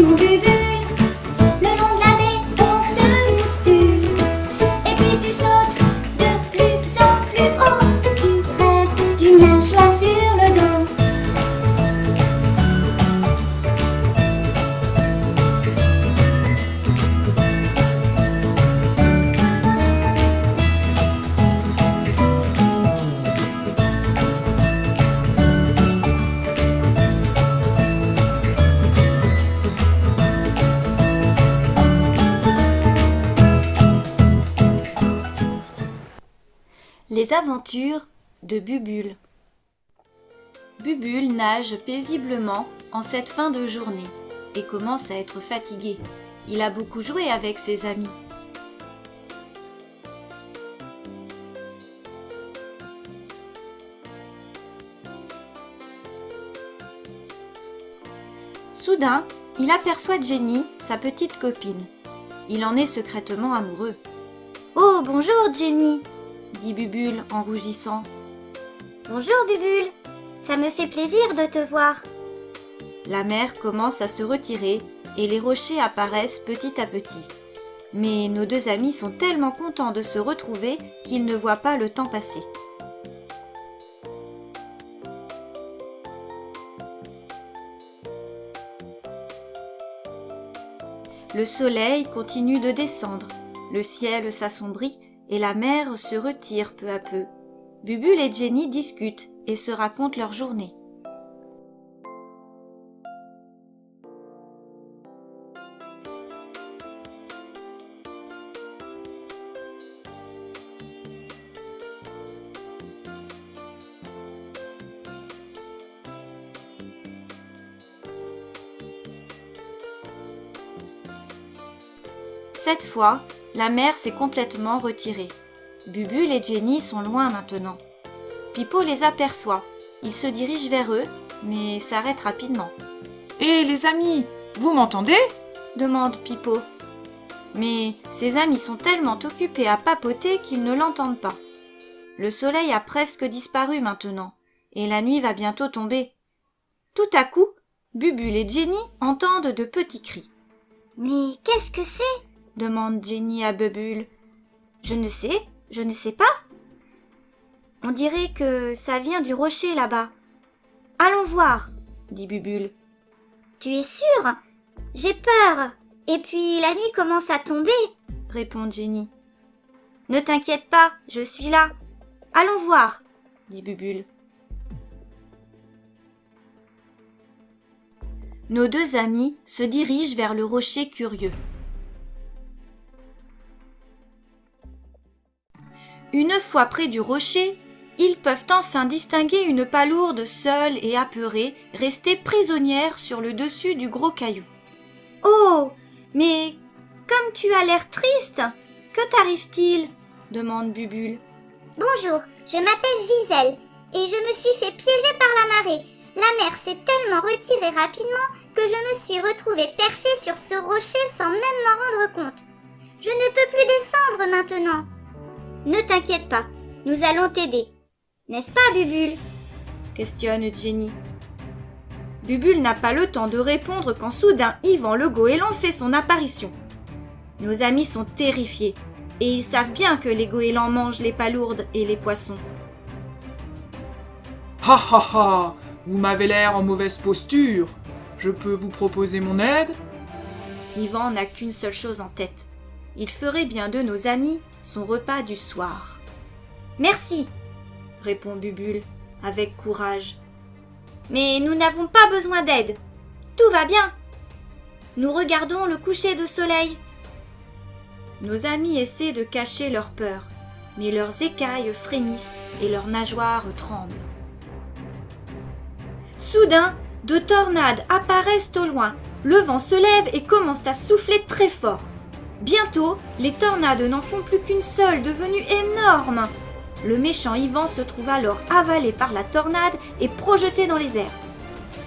mon Bubu, le long de la baie on te bouscule. Et puis tu sautes de plus en plus haut. Tu rêves d'une nageoire sur le dos. Les aventures de Bubule. Bubule nage paisiblement en cette fin de journée et commence à être fatigué. Il a beaucoup joué avec ses amis. Soudain, il aperçoit Jenny, sa petite copine. Il en est secrètement amoureux. « Oh, bonjour Jenny !» dit Bubule en rougissant. « Bonjour Bubule, ça me fait plaisir de te voir. » La mer commence à se retirer et les rochers apparaissent petit à petit. Mais nos deux amis sont tellement contents de se retrouver qu'ils ne voient pas le temps passer. Le soleil continue de descendre, le ciel s'assombrit et la mer se retire peu à peu. Bubule et Jenny discutent et se racontent leur journée. Cette fois, la mer s'est complètement retirée. Bubule et Jenny sont loin maintenant. Pipo les aperçoit. Il se dirige vers eux, mais s'arrête rapidement. « Hé les amis, vous m'entendez ?» demande Pipo. Mais ses amis sont tellement occupés à papoter qu'ils ne l'entendent pas. Le soleil a presque disparu maintenant, et la nuit va bientôt tomber. Tout à coup, Bubule et Jenny entendent de petits cris. « Mais qu'est-ce que c'est ?» demande Jenny à Bubule. « Je ne sais pas. On dirait que ça vient du rocher là-bas. Allons voir, dit Bubule. Tu es sûre? J'ai peur. Et puis la nuit commence à tomber, répond Jenny. Ne t'inquiète pas, je suis là. Allons voir, dit Bubule. Nos deux amis se dirigent vers le rocher curieux. Une fois près du rocher, ils peuvent enfin distinguer une palourde seule et apeurée, restée prisonnière sur le dessus du gros caillou. « Oh, mais comme tu as l'air triste, que t'arrive-t-il » demande Bubule. « Bonjour, je m'appelle Gisèle et je me suis fait piéger par la marée. La mer s'est tellement retirée rapidement que je me suis retrouvée perchée sur ce rocher sans même m'en rendre compte. Je ne peux plus descendre maintenant. » « Ne t'inquiète pas, nous allons t'aider. N'est-ce pas, Bubule ?» questionne Jenny. Bubule n'a pas le temps de répondre quand soudain Yvan le goéland fait son apparition. Nos amis sont terrifiés et ils savent bien que les goélands mangent les palourdes et les poissons. « Ha ha ha! Vous m'avez l'air en mauvaise posture. Je peux vous proposer mon aide ?» Yvan n'a qu'une seule chose en tête. Il ferait bien de nos amis son repas du soir. « Merci, répond Bubule avec courage. Mais nous n'avons pas besoin d'aide. Tout va bien. Nous regardons le coucher de soleil. Nos amis essaient de cacher leur peur, mais leurs écailles frémissent et leurs nageoires tremblent. Soudain, deux tornades apparaissent au loin. Le vent se lève et commence à souffler très fort. Bientôt, les tornades n'en font plus qu'une seule, devenue énorme. Le méchant Yvan se trouve alors avalé par la tornade et projeté dans les airs.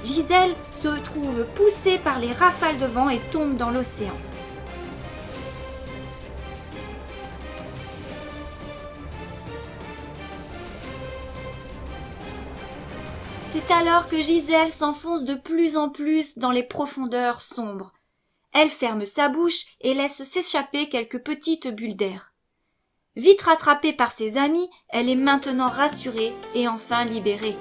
Gisèle se trouve poussée par les rafales de vent et tombe dans l'océan. C'est alors que Gisèle s'enfonce de plus en plus dans les profondeurs sombres. Elle ferme sa bouche et laisse s'échapper quelques petites bulles d'air. Vite rattrapée par ses amis, elle est maintenant rassurée et enfin libérée.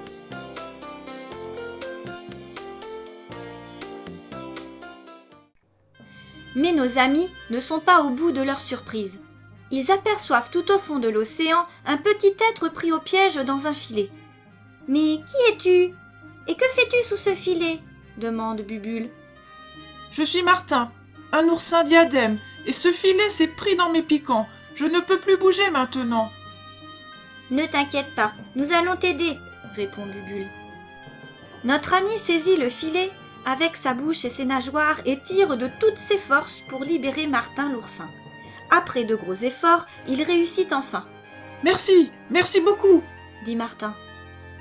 Mais nos amis ne sont pas au bout de leur surprise. Ils aperçoivent tout au fond de l'océan un petit être pris au piège dans un filet. « Mais qui es-tu? Et que fais-tu sous ce filet ?» demande Bubule. « Je suis Martin, un oursin diadème, et ce filet s'est pris dans mes piquants. Je ne peux plus bouger maintenant. »« Ne t'inquiète pas, nous allons t'aider, » répond Bubule. Notre ami saisit le filet avec sa bouche et ses nageoires et tire de toutes ses forces pour libérer Martin l'oursin. Après de gros efforts, il réussit enfin. « Merci, merci beaucoup !» dit Martin.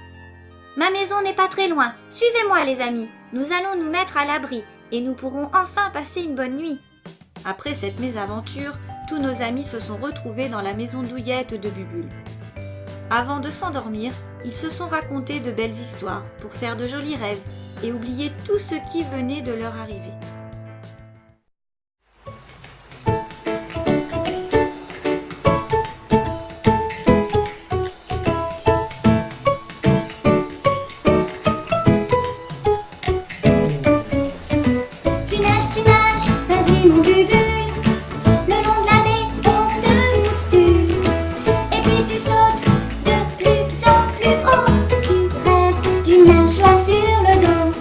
« Ma maison n'est pas très loin. Suivez-moi les amis. Nous allons nous mettre à l'abri et nous pourrons enfin passer une bonne nuit. » Après cette mésaventure, tous nos amis se sont retrouvés dans la maison douillette de Bubule. Avant de s'endormir, ils se sont racontés de belles histoires pour faire de jolis rêves et oublier tout ce qui venait de leur arriver. Tu nages, vas-y mon Bubule, le long de la baie, on te bouscule. Et puis tu sautes de plus en plus haut, tu rêves d'une nageoire sur le dos.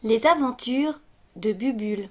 Les aventures de Bubule.